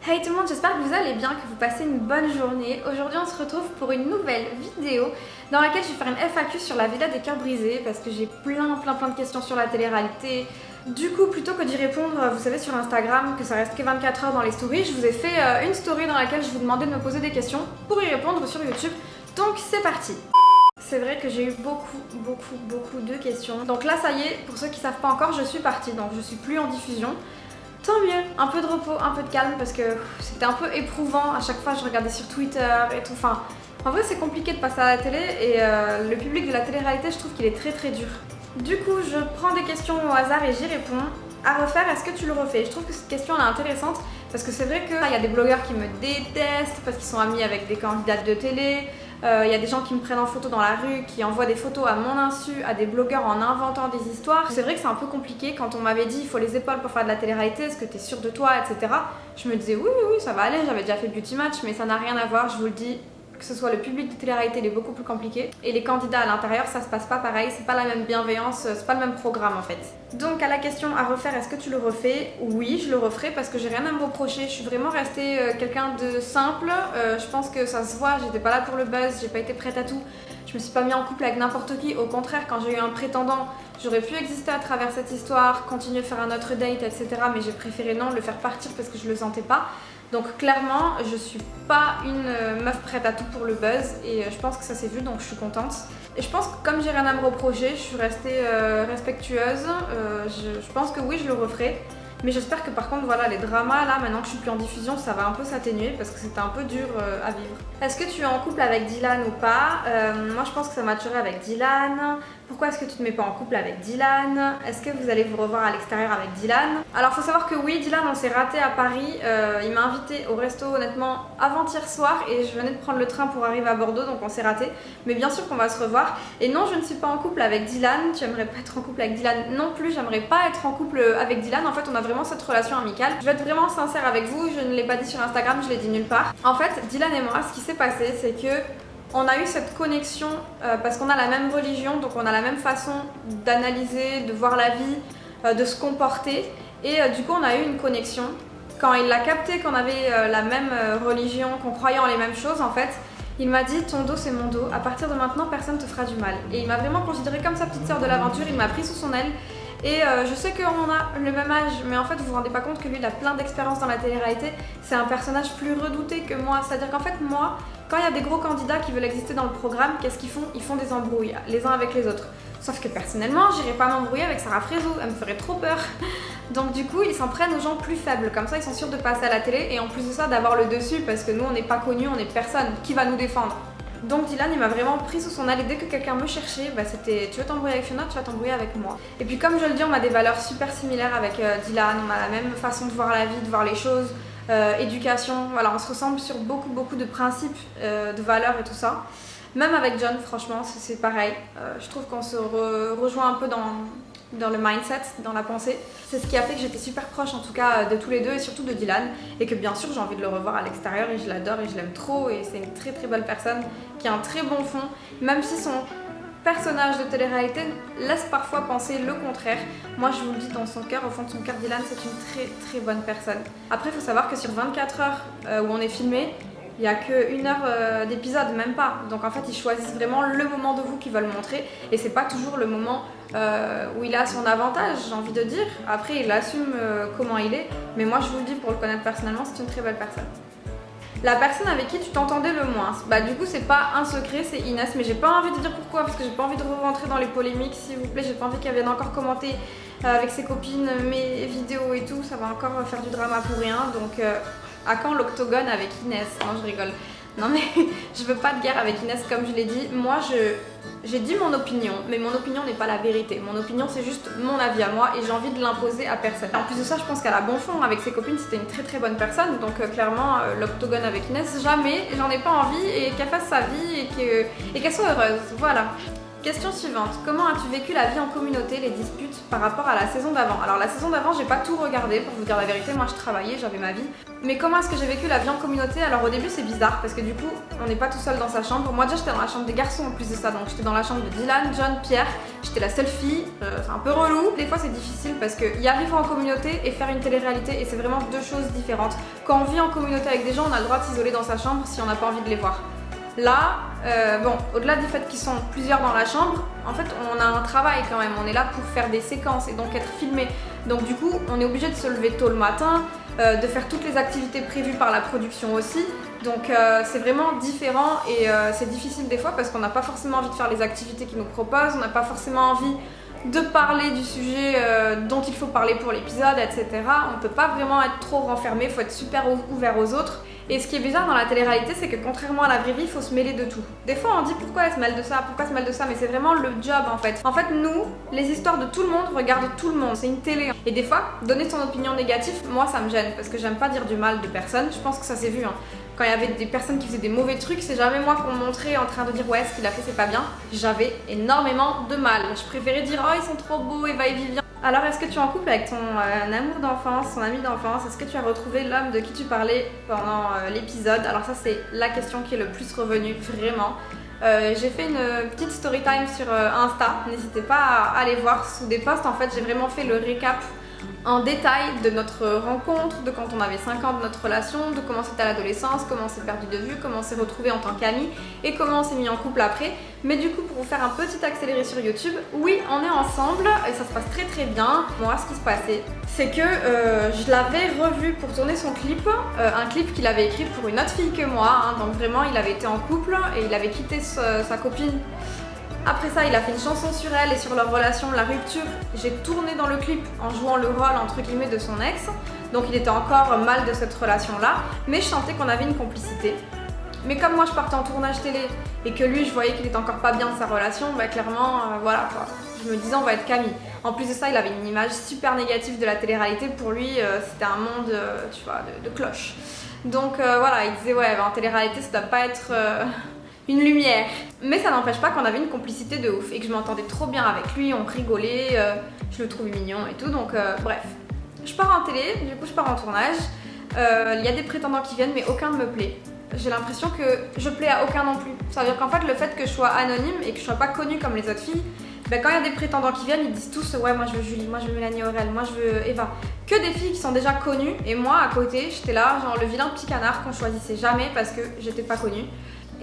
Hey tout le monde, j'espère que vous allez bien, que vous passez une bonne journée. Aujourd'hui on se retrouve pour une nouvelle vidéo dans laquelle je vais faire une FAQ sur la Villa des cœurs brisés parce que j'ai plein de questions sur la télé-réalité. Du coup, plutôt que d'y répondre, vous savez sur Instagram que ça reste que 24 heures dans les stories, je vous ai fait une story dans laquelle je vous demandais de me poser des questions pour y répondre sur YouTube. Donc c'est parti. C'est vrai que j'ai eu beaucoup de questions. Donc là ça y est, pour ceux qui ne savent pas encore, je suis partie, donc je suis plus en diffusion. Tant mieux, un peu de repos, un peu de calme parce que c'était un peu éprouvant. À chaque fois je regardais sur Twitter et tout. Enfin, en vrai c'est compliqué de passer à la télé et le public de la télé-réalité je trouve qu'il est très dur. Du coup je prends des questions au hasard et j'y réponds. À refaire, est-ce que tu le refais? Je trouve que cette question elle est intéressante parce que c'est vrai qu'il y a des blogueurs qui me détestent parce qu'ils sont amis avec des candidates de télé. Il y a des gens qui me prennent en photo dans la rue, qui envoient des photos à mon insu, à des blogueurs en inventant des histoires. C'est vrai que c'est un peu compliqué quand on m'avait dit il faut les épaules pour faire de la télé-réalité, est-ce que t'es sûre de toi, etc. Je me disais oui ça va aller, j'avais déjà fait Beauty Match mais ça n'a rien à voir, je vous le dis. Que ce soit le public de télé-réalité, il est beaucoup plus compliqué. Et les candidats à l'intérieur, ça se passe pas pareil, c'est pas la même bienveillance, c'est pas le même programme en fait. Donc à la question à refaire, est-ce que tu le refais? Oui, je le referai parce que j'ai rien à me reprocher. Je suis vraiment restée quelqu'un de simple. Je pense que ça se voit, j'étais pas là pour le buzz, j'ai pas été prête à tout. Je me suis pas mis en couple avec n'importe qui. Au contraire, quand j'ai eu un prétendant, j'aurais pu exister à travers cette histoire, continuer à faire un autre date, etc. Mais j'ai préféré non, le faire partir parce que je le sentais pas. Donc clairement, je suis pas une meuf prête à tout pour le buzz et je pense que ça s'est vu donc je suis contente. Et je pense que comme j'ai rien à me reprocher, je suis restée respectueuse. Je pense que oui, je le referai. Mais j'espère que par contre, voilà, les dramas là, maintenant que je suis plus en diffusion, ça va un peu s'atténuer parce que c'était un peu dur à vivre. Est-ce que tu es en couple avec Dylan ou pas? Moi je pense que ça matcherait avec Dylan. Pourquoi est-ce que tu te mets pas en couple avec Dylan? Est-ce que vous allez vous revoir à l'extérieur avec Dylan? Alors faut savoir que oui, Dylan on s'est raté à Paris. Il m'a invité au resto honnêtement avant-hier soir et je venais de prendre le train pour arriver à Bordeaux donc on s'est raté. Mais bien sûr qu'on va se revoir. Et non, je ne suis pas en couple avec Dylan. Tu aimerais pas être en couple avec Dylan non plus. J'aimerais pas être en couple avec Dylan. En fait on a vraiment cette relation amicale. Je vais être vraiment sincère avec vous. Je ne l'ai pas dit sur Instagram, je l'ai dit nulle part. En fait Dylan et moi, ce qui s'est passé c'est que on a eu cette connexion parce qu'on a la même religion, donc on a la même façon d'analyser, de voir la vie, de se comporter. Et du coup, on a eu une connexion. Quand il l'a capté qu'on avait la même religion, qu'on croyait en les mêmes choses, en fait, il m'a dit ton dos c'est mon dos, à partir de maintenant personne ne te fera du mal. Et il m'a vraiment considérée comme sa petite sœur de l'aventure, il m'a pris sous son aile. Et je sais qu'on a le même âge, mais en fait vous vous rendez pas compte que lui il a plein d'expérience dans la télé-réalité. C'est un personnage plus redouté que moi, c'est-à-dire qu'en fait moi, quand il y a des gros candidats qui veulent exister dans le programme, qu'est-ce qu'ils font? Ils font des embrouilles, les uns avec les autres. Sauf que personnellement, j'irais pas m'embrouiller avec Sarah Frézou, elle me ferait trop peur. Donc du coup, ils s'en prennent aux gens plus faibles, comme ça ils sont sûrs de passer à la télé et en plus de ça d'avoir le dessus parce que nous on n'est pas connus, on est personne, qui va nous défendre? Donc Dylan il m'a vraiment pris sous son aile et dès que quelqu'un me cherchait, bah c'était tu veux t'embrouiller avec Fiona, tu vas t'embrouiller avec moi. Et puis comme je le dis, on a des valeurs super similaires avec Dylan, on a la même façon de voir la vie, de voir les choses, éducation, voilà, on se ressemble sur beaucoup de principes, de valeurs et tout ça. Même avec John, franchement, c'est pareil. Je trouve qu'on se rejoint un peu dans le mindset, dans la pensée. C'est ce qui a fait que j'étais super proche en tout cas de tous les deux et surtout de Dylan et que bien sûr j'ai envie de le revoir à l'extérieur et je l'adore et je l'aime trop et c'est une très belle personne qui a un très bon fond même si son personnage de télé-réalité laisse parfois penser le contraire. Moi je vous le dis dans son cœur, au fond de son cœur, Dylan c'est une très bonne personne. Après il faut savoir que sur 24 heures où on est filmé, il n'y a qu'une heure d'épisode, même pas. Donc en fait, ils choisissent vraiment le moment de vous qu'ils veulent montrer. Et c'est pas toujours le moment où il a son avantage, j'ai envie de dire. Après, il assume comment il est. Mais moi, je vous le dis, pour le connaître personnellement, c'est une très belle personne. La personne avec qui tu t'entendais le moins, bah du coup c'est pas un secret, c'est Inès, mais j'ai pas envie de dire pourquoi parce que j'ai pas envie de rentrer dans les polémiques s'il vous plaît, j'ai pas envie qu'elle vienne encore commenter avec ses copines mes vidéos et tout, ça va encore faire du drama pour rien, donc à quand l'octogone avec Inès? Non je rigole, non mais je veux pas de guerre avec Inès comme je l'ai dit, moi j'ai dit mon opinion, mais mon opinion n'est pas la vérité. Mon opinion c'est juste mon avis à moi et j'ai envie de l'imposer à personne. En plus de ça, je pense qu'elle a bon fond avec ses copines, c'était une très bonne personne. Donc clairement, l'octogone avec Inès, jamais, j'en ai pas envie et qu'elle fasse sa vie et qu'elle soit heureuse, voilà. Question suivante, comment as-tu vécu la vie en communauté, les disputes par rapport à la saison d'avant? Alors la saison d'avant, j'ai pas tout regardé pour vous dire la vérité, moi je travaillais, j'avais ma vie. Mais comment est-ce que j'ai vécu la vie en communauté? Alors au début c'est bizarre parce que du coup on n'est pas tout seul dans sa chambre. Moi déjà j'étais dans la chambre des garçons en plus de ça, donc j'étais dans la chambre de Dylan, John, Pierre, j'étais la seule fille, c'est un peu relou. Des fois c'est difficile parce qu'il y a vivre en communauté et faire une télé-réalité et c'est vraiment deux choses différentes. Quand on vit en communauté avec des gens, on a le droit de s'isoler dans sa chambre si on n'a pas envie de les voir. Là, bon, au-delà du fait qu'ils sont plusieurs dans la chambre, en fait on a un travail quand même, on est là pour faire des séquences et donc être filmé. Donc du coup on est obligé de se lever tôt le matin, de faire toutes les activités prévues par la production aussi. Donc c'est vraiment différent et c'est difficile des fois parce qu'on n'a pas forcément envie de faire les activités qu'ils nous proposent, on n'a pas forcément envie de parler du sujet dont il faut parler pour l'épisode, etc. On ne peut pas vraiment être trop renfermé, il faut être super ouvert aux autres. Et ce qui est bizarre dans la télé-réalité, c'est que contrairement à la vraie vie, il faut se mêler de tout. Des fois on dit pourquoi elle se mêle de ça, pourquoi elle se mêle de ça, mais c'est vraiment le job en fait. En fait nous, les histoires de tout le monde regardent tout le monde, c'est une télé. Et des fois, donner son opinion négative, moi ça me gêne parce que j'aime pas dire du mal de personne, je pense que ça s'est vu. Quand il y avait des personnes qui faisaient des mauvais trucs, c'est jamais moi qu'on me montrait en train de dire ouais ce qu'il a fait c'est pas bien. J'avais énormément de mal. Je préférais dire oh ils sont trop beaux, Eva et Vivian. Alors est-ce que tu es en couple avec ton amour d'enfance, ton ami d'enfance? Est-ce que tu as retrouvé l'homme de qui tu parlais pendant l'épisode? Alors ça c'est la question qui est le plus revenue, vraiment. J'ai fait une petite story time sur Insta, n'hésitez pas à aller voir sous des posts. En fait j'ai vraiment fait le récap en détail de notre rencontre, de quand on avait 5 ans de notre relation, de comment c'était à l'adolescence, comment on s'est perdu de vue, comment on s'est retrouvés en tant qu'amis et comment on s'est mis en couple après. Mais du coup, pour vous faire un petit accéléré sur YouTube, oui, on est ensemble et ça se passe très très bien. Moi, ce qui se passait, c'est que je l'avais revu pour tourner son clip, un clip qu'il avait écrit pour une autre fille que moi, donc vraiment, il avait été en couple et il avait quitté sa copine. Après ça, il a fait une chanson sur elle et sur leur relation, la rupture. J'ai tourné dans le clip en jouant le rôle entre guillemets de son ex. Donc il était encore mal de cette relation-là. Mais je sentais qu'on avait une complicité. Mais comme moi je partais en tournage télé et que lui je voyais qu'il était encore pas bien de sa relation, bah clairement, voilà quoi. Je me disais on va être qu'amis. En plus de ça, il avait une image super négative de la télé-réalité. Pour lui, c'était un monde, tu vois, de cloche. Donc voilà, il disait ouais, en télé-réalité ça doit pas être... une lumière. Mais ça n'empêche pas qu'on avait une complicité de ouf et que je m'entendais trop bien avec lui, on rigolait, je le trouvais mignon et tout, donc bref. Je pars en télé, du coup je pars en tournage, il y a des prétendants qui viennent mais aucun ne me plaît. J'ai l'impression que je plais à aucun non plus. Ça veut dire qu'en fait le fait que je sois anonyme et que je sois pas connue comme les autres filles, ben, quand il y a des prétendants qui viennent, ils disent tous ouais moi je veux Julie, moi je veux Mélanie Aurel, moi je veux Eva. Que des filles qui sont déjà connues et moi à côté j'étais là genre le vilain petit canard qu'on choisissait jamais parce que j'étais pas connue.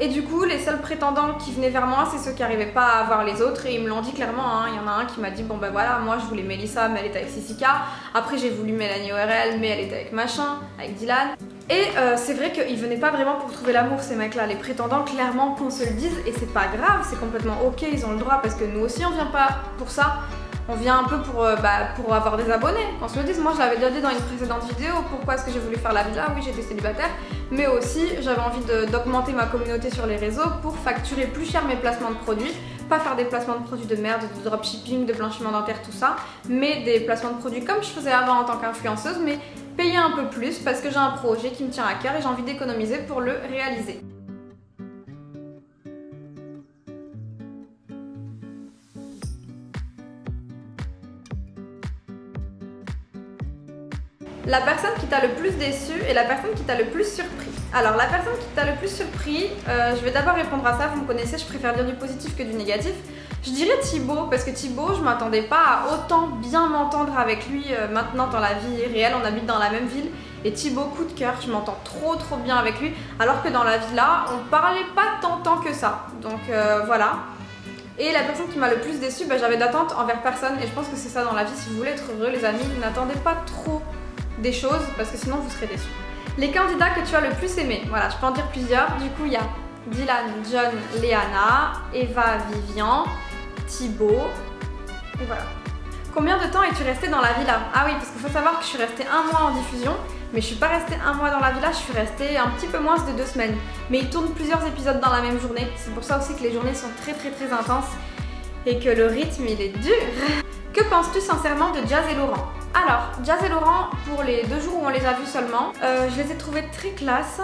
Et du coup, les seuls prétendants qui venaient vers moi, c'est ceux qui n'arrivaient pas à voir les autres et ils me l'ont dit clairement. Il y en a un qui m'a dit bon ben voilà, moi je voulais Mélissa, mais elle était avec Sissika. Après j'ai voulu Mélanie ORL, mais elle était avec machin, avec Dylan. Et c'est vrai qu'ils venaient pas vraiment pour trouver l'amour ces mecs-là. Les prétendants, clairement qu'on se le dise et c'est pas grave, c'est complètement ok, ils ont le droit parce que nous aussi on vient pas pour ça. On vient un peu pour avoir des abonnés, qu'on se le dise. Moi je l'avais déjà dit dans une précédente vidéo, pourquoi est-ce que j'ai voulu faire la villa? Oui, j'étais célibataire, mais aussi j'avais envie d'augmenter ma communauté sur les réseaux pour facturer plus cher mes placements de produits, pas faire des placements de produits de merde, de dropshipping, de blanchiment dentaire, tout ça, mais des placements de produits comme je faisais avant en tant qu'influenceuse, mais payer un peu plus parce que j'ai un projet qui me tient à cœur et j'ai envie d'économiser pour le réaliser. La personne qui t'a le plus déçu et la personne qui t'a le plus surpris. Alors la personne qui t'a le plus surpris, je vais d'abord répondre à ça, vous me connaissez, je préfère dire du positif que du négatif. Je dirais Thibaut, parce que Thibaut, je m'attendais pas à autant bien m'entendre avec lui maintenant dans la vie réelle, on habite dans la même ville. Et Thibaut, coup de cœur, je m'entends trop bien avec lui, alors que dans la villa, on parlait pas tant que ça. Donc voilà. Et la personne qui m'a le plus déçu, j'avais d'attente envers personne et je pense que c'est ça dans la vie, si vous voulez être heureux les amis, n'attendez pas trop des choses parce que sinon vous serez déçus. Les candidats que tu as le plus aimé, voilà, je peux en dire plusieurs. Du coup, il y a Dylan, John, Léana, Eva, Vivian, Thibaut, et voilà. Combien de temps es-tu resté dans la villa? Ah oui, parce qu'il faut savoir que je suis restée 1 mois en diffusion, mais je suis pas restée 1 mois dans la villa, je suis restée un petit peu moins de 2 semaines. Mais ils tournent plusieurs épisodes dans la même journée, c'est pour ça aussi que les journées sont très intenses et que le rythme il est dur. Que penses-tu sincèrement de Jazz et Laurent? Alors, Jazz et Laurent, pour les 2 jours où on les a vus seulement, je les ai trouvés très classe.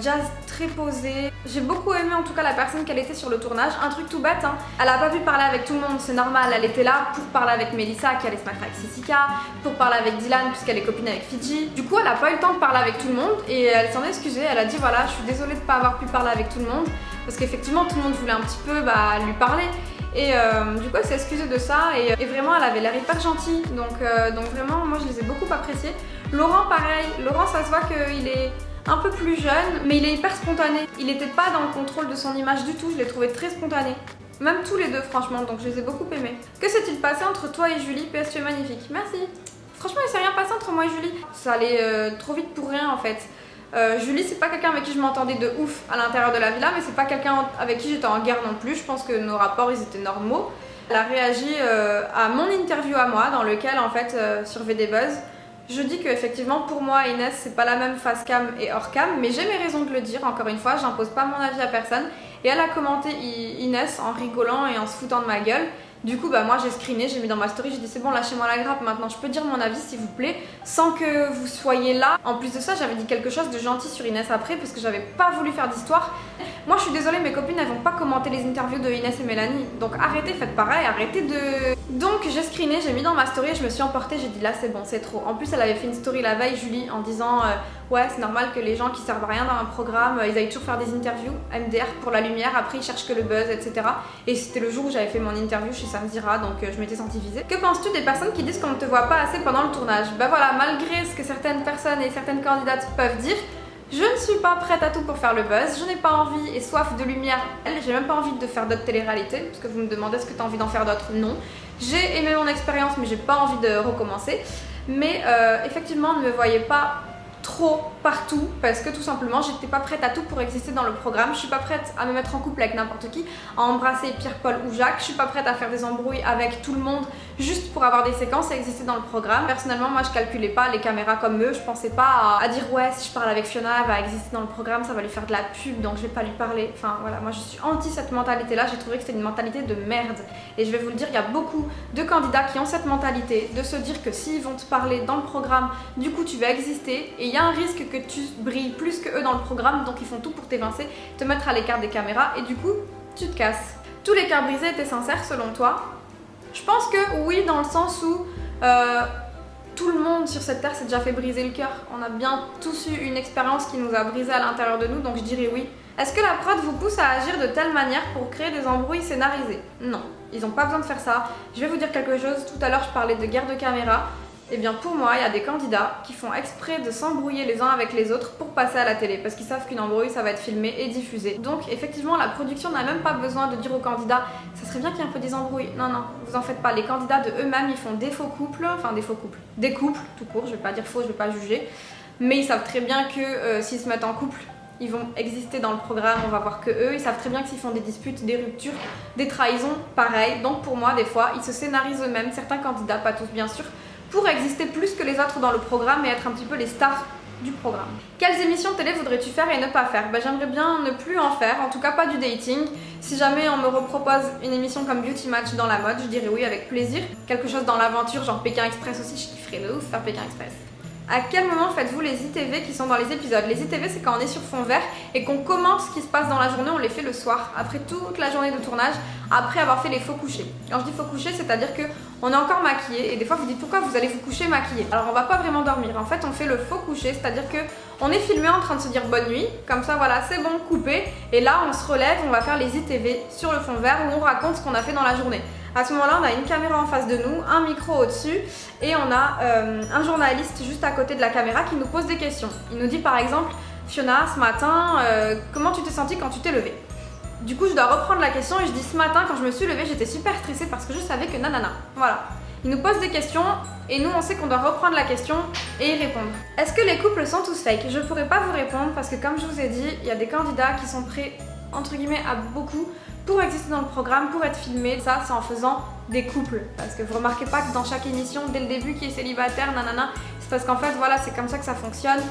Jazz très posée. J'ai beaucoup aimé en tout cas la personne qu'elle était sur le tournage. Un truc tout bête, hein. Elle a pas pu parler avec tout le monde, c'est normal. Elle était là pour parler avec Melissa qui allait se mettre avec Sissika, pour parler avec Dylan puisqu'elle est copine avec Fidji. Du coup, elle a pas eu le temps de parler avec tout le monde et elle s'en est excusée. Elle a dit voilà, je suis désolée de pas avoir pu parler avec tout le monde parce qu'effectivement tout le monde voulait un petit peu lui parler. Et du coup elle s'est excusée de ça et vraiment elle avait l'air hyper gentille donc vraiment moi je les ai beaucoup appréciés. Laurent pareil, Laurent ça se voit qu'il est un peu plus jeune mais il est hyper spontané. Il n'était pas dans le contrôle de son image du tout, je l'ai trouvé très spontané. Même tous les deux franchement, donc je les ai beaucoup aimés. Que s'est-il passé entre toi et Julie? PS tu es magnifique, merci. Franchement il s'est rien passé entre moi et Julie. Ça allait trop vite pour rien en fait. Julie c'est pas quelqu'un avec qui je m'entendais de ouf à l'intérieur de la villa mais c'est pas quelqu'un avec qui j'étais en guerre non plus, je pense que nos rapports ils étaient normaux. Elle a réagi à mon interview à moi dans lequel en fait sur VD Buzz je dis que effectivement pour moi Inès c'est pas la même face cam et hors cam mais j'ai mes raisons de le dire, encore une fois j'impose pas mon avis à personne et elle a commenté Inès en rigolant et en se foutant de ma gueule. Du coup moi j'ai screené, j'ai mis dans ma story, j'ai dit c'est bon lâchez-moi la grappe maintenant je peux dire mon avis s'il vous plaît sans que vous soyez là. En plus de ça j'avais dit quelque chose de gentil sur Inès après parce que j'avais pas voulu faire d'histoire. Moi je suis désolée mes copines elles vont pas commenter les interviews de Inès et Mélanie donc arrêtez, faites pareil, arrêtez de... Donc j'ai screené, j'ai mis dans ma story et je me suis emportée, j'ai dit là c'est bon c'est trop. En plus elle avait fait une story la veille Julie en disant ouais c'est normal que les gens qui servent à rien dans un programme ils aillent toujours faire des interviews MDR pour la lumière, après ils cherchent que le buzz etc. Et c'était le jour où j'avais fait mon interview chez Samzira donc je m'étais sentie visée. Que penses-tu des personnes qui disent qu'on ne te voit pas assez pendant le tournage? Voilà, malgré ce que certaines personnes et certaines candidates peuvent dire, je ne suis pas prête à tout pour faire le buzz, je n'ai pas envie et soif de lumière, j'ai même pas envie de faire d'autres télé-réalités parce que vous me demandez est-ce que tu as envie d'en faire d'autres? Non. J'ai aimé mon expérience mais j'ai pas envie de recommencer. Mais effectivement ne me voyez pas trop partout parce que tout simplement j'étais pas prête à tout pour exister dans le programme. Je suis pas prête à me mettre en couple avec n'importe qui, à embrasser Pierre-Paul ou Jacques. Je suis pas prête à faire des embrouilles avec tout le monde juste pour avoir des séquences et exister dans le programme. Personnellement moi je calculais pas les caméras comme eux, je pensais pas à dire ouais si je parle avec Fiona elle va exister dans le programme, ça va lui faire de la pub donc je vais pas lui parler. Enfin voilà, moi je suis anti cette mentalité là, j'ai trouvé que c'était une mentalité de merde et je vais vous le dire, il y a beaucoup de candidats qui ont cette mentalité de se dire que s'ils vont te parler dans le programme du coup tu vas exister et il y a un risque que tu brilles plus que eux dans le programme donc ils font tout pour t'évincer, te mettre à l'écart des caméras et du coup tu te casses. Tous les cœurs brisés étaient sincères selon toi? Je pense que oui dans le sens où tout le monde sur cette terre s'est déjà fait briser le cœur. On a bien tous eu une expérience qui nous a brisé à l'intérieur de nous donc je dirais oui. Est-ce que la prod vous pousse à agir de telle manière pour créer des embrouilles scénarisées? Non, ils n'ont pas besoin de faire ça. Je vais vous dire quelque chose, tout à l'heure je parlais de guerre de caméra. Eh bien pour moi, il y a des candidats qui font exprès de s'embrouiller les uns avec les autres pour passer à la télé parce qu'ils savent qu'une embrouille ça va être filmé et diffusé. Donc effectivement la production n'a même pas besoin de dire aux candidats ça serait bien qu'il y ait un peu des embrouilles. Non, vous en faites pas. Les candidats de eux-mêmes ils font des faux couples, enfin des faux couples, des couples tout court, je vais pas dire faux, je vais pas juger. Mais ils savent très bien que s'ils se mettent en couple, ils vont exister dans le programme, on va voir que eux, ils savent très bien que s'ils font des disputes, des ruptures, des trahisons, pareil. Donc pour moi des fois ils se scénarisent eux-mêmes, certains candidats, pas tous bien sûr, pour exister plus que les autres dans le programme et être un petit peu les stars du programme. Quelles émissions télé voudrais-tu faire et ne pas faire? J'aimerais bien ne plus en faire, en tout cas pas du dating. Si jamais on me repropose une émission comme Beauty Match dans la mode, je dirais oui avec plaisir. Quelque chose dans l'aventure, genre Pékin Express aussi, je kifferais de ouf faire Pékin Express. À quel moment faites-vous les ITV qui sont dans les épisodes? Les ITV c'est quand on est sur fond vert et qu'on commente ce qui se passe dans la journée, on les fait le soir, après toute la journée de tournage, après avoir fait les faux couchés. Quand je dis faux couchés, c'est-à-dire qu'on est encore maquillé et des fois vous dites pourquoi vous allez vous coucher maquillé. Alors on va pas vraiment dormir, en fait on fait le faux coucher, c'est-à-dire qu'on est filmé en train de se dire bonne nuit, comme ça voilà c'est bon, coupé, et là on se relève, on va faire les ITV sur le fond vert où on raconte ce qu'on a fait dans la journée. À ce moment-là, on a une caméra en face de nous, un micro au-dessus et on a un journaliste juste à côté de la caméra qui nous pose des questions. Il nous dit par exemple « Fiona, ce matin, comment tu t'es sentie quand tu t'es levée ?» Du coup, je dois reprendre la question et je dis « Ce matin, quand je me suis levée, j'étais super stressée parce que je savais que nanana. » Voilà. Il nous pose des questions et nous, on sait qu'on doit reprendre la question et y répondre. Est-ce que les couples sont tous fake? Je pourrais pas vous répondre parce que comme je vous ai dit, il y a des candidats qui sont prêts, entre guillemets, à beaucoup pour exister dans le programme, pour être filmé. Ça, c'est en faisant des couples. Parce que vous remarquez pas que dans chaque émission, dès le début, qui est célibataire, nanana, C'est parce qu'en fait, voilà, c'est comme ça que ça fonctionne.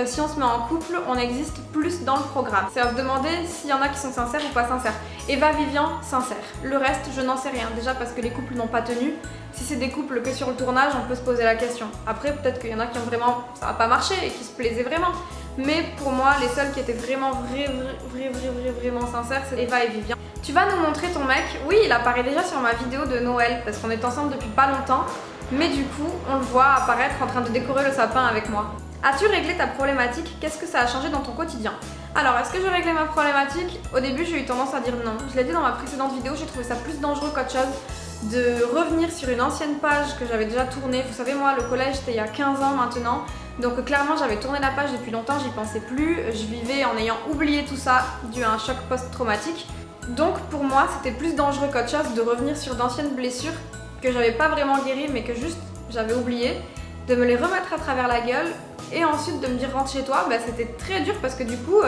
Si on se met en couple, on existe plus dans le programme. C'est à se demander s'il y en a qui sont sincères ou pas sincères. Eva Vivian, sincère. Le reste, je n'en sais rien. Déjà parce que les couples n'ont pas tenu. Si c'est des couples que sur le tournage, on peut se poser la question. Après, peut-être qu'il y en a qui ont vraiment... ça n'a pas marché et qui se plaisaient vraiment. Mais pour moi, les seuls qui étaient vraiment vraiment sincères, c'est Eva et Vivian. Tu vas nous montrer ton mec. Oui, il apparaît déjà sur ma vidéo de Noël parce qu'on est ensemble depuis pas longtemps. Mais du coup, on le voit apparaître en train de décorer le sapin avec moi. As-tu réglé ta problématique? Qu'est-ce que ça a changé dans ton quotidien? Alors, est-ce que j'ai réglé ma problématique? Au début, j'ai eu tendance à dire non. Je l'ai dit dans ma précédente vidéo, j'ai trouvé ça plus dangereux qu'autre chose de revenir sur une ancienne page que j'avais déjà tournée. Vous savez, moi, le collège, c'était il y a 15 ans maintenant. Donc clairement, j'avais tourné la page depuis longtemps, j'y pensais plus. Je vivais en ayant oublié tout ça dû à un choc post-traumatique. Donc pour moi, c'était plus dangereux qu'autre chose de revenir sur d'anciennes blessures que j'avais pas vraiment guéries mais que juste j'avais oublié, de me les remettre à travers la gueule et ensuite de me dire rentre chez toi. C'était très dur parce que du coup,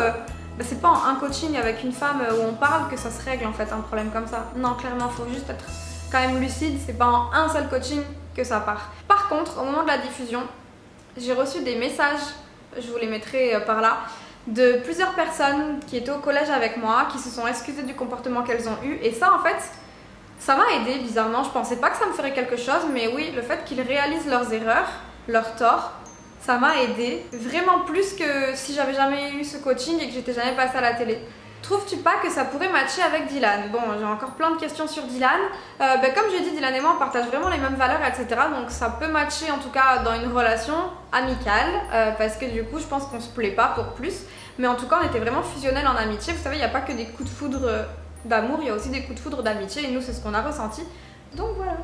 c'est pas en un coaching avec une femme où on parle que ça se règle en fait un problème comme ça. Non, clairement, faut juste être quand même lucide, c'est pas en un seul coaching que ça part. Par contre, au moment de la diffusion, j'ai reçu des messages, je vous les mettrai par là, de plusieurs personnes qui étaient au collège avec moi, qui se sont excusées du comportement qu'elles ont eu. Et ça, en fait, ça m'a aidé bizarrement. Je pensais pas que ça me ferait quelque chose, mais oui, le fait qu'ils réalisent leurs erreurs, leurs torts, ça m'a aidé. Vraiment plus que si j'avais jamais eu ce coaching et que j'étais jamais passée à la télé. Trouves-tu pas que ça pourrait matcher avec Dylan? Bon, j'ai encore plein de questions sur Dylan. Comme je l'ai dit, Dylan et moi, on partage vraiment les mêmes valeurs, etc. Donc ça peut matcher en tout cas dans une relation amicale, parce que du coup, je pense qu'on se plaît pas pour plus. Mais en tout cas, on était vraiment fusionnels en amitié. Vous savez, il n'y a pas que des coups de foudre d'amour, il y a aussi des coups de foudre d'amitié. Et nous, c'est ce qu'on a ressenti. Donc voilà.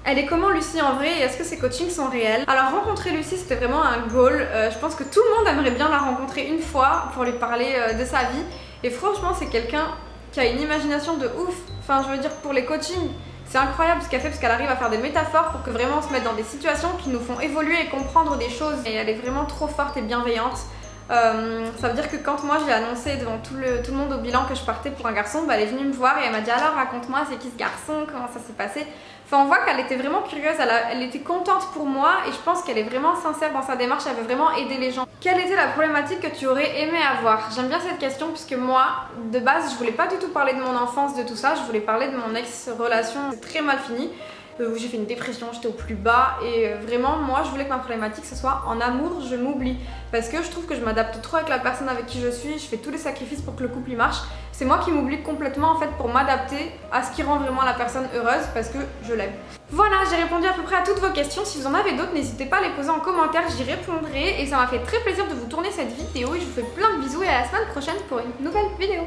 Elle est comment Lucie en vrai et est-ce que ses coachings sont réels? Alors rencontrer Lucie c'était vraiment un goal, je pense que tout le monde aimerait bien la rencontrer une fois pour lui parler de sa vie et franchement c'est quelqu'un qui a une imagination de ouf, enfin je veux dire pour les coachings c'est incroyable ce qu'elle fait parce qu'elle arrive à faire des métaphores pour que vraiment on se mette dans des situations qui nous font évoluer et comprendre des choses et elle est vraiment trop forte et bienveillante. Ça veut dire que quand moi j'ai annoncé devant tout le monde au bilan que je partais pour un garçon, elle est venue me voir et elle m'a dit alors raconte-moi c'est qui ce garçon, comment ça s'est passé. Enfin on voit qu'elle était vraiment curieuse, elle était contente pour moi et je pense qu'elle est vraiment sincère dans sa démarche, elle veut vraiment aider les gens. Quelle était la problématique que tu aurais aimé avoir? J'aime bien cette question puisque moi de base je voulais pas du tout parler de mon enfance, de tout ça, je voulais parler de mon ex-relation, c'est très mal fini. Où j'ai fait une dépression, j'étais au plus bas et vraiment moi je voulais que ma problématique ce soit en amour je m'oublie parce que je trouve que je m'adapte trop avec la personne avec qui je suis, je fais tous les sacrifices pour que le couple y marche, c'est moi qui m'oublie complètement en fait pour m'adapter à ce qui rend vraiment la personne heureuse parce que je l'aime. Voilà, j'ai répondu à peu près à toutes vos questions, si vous en avez d'autres n'hésitez pas à les poser en commentaire, j'y répondrai et ça m'a fait très plaisir de vous tourner cette vidéo et je vous fais plein de bisous et à la semaine prochaine pour une nouvelle vidéo.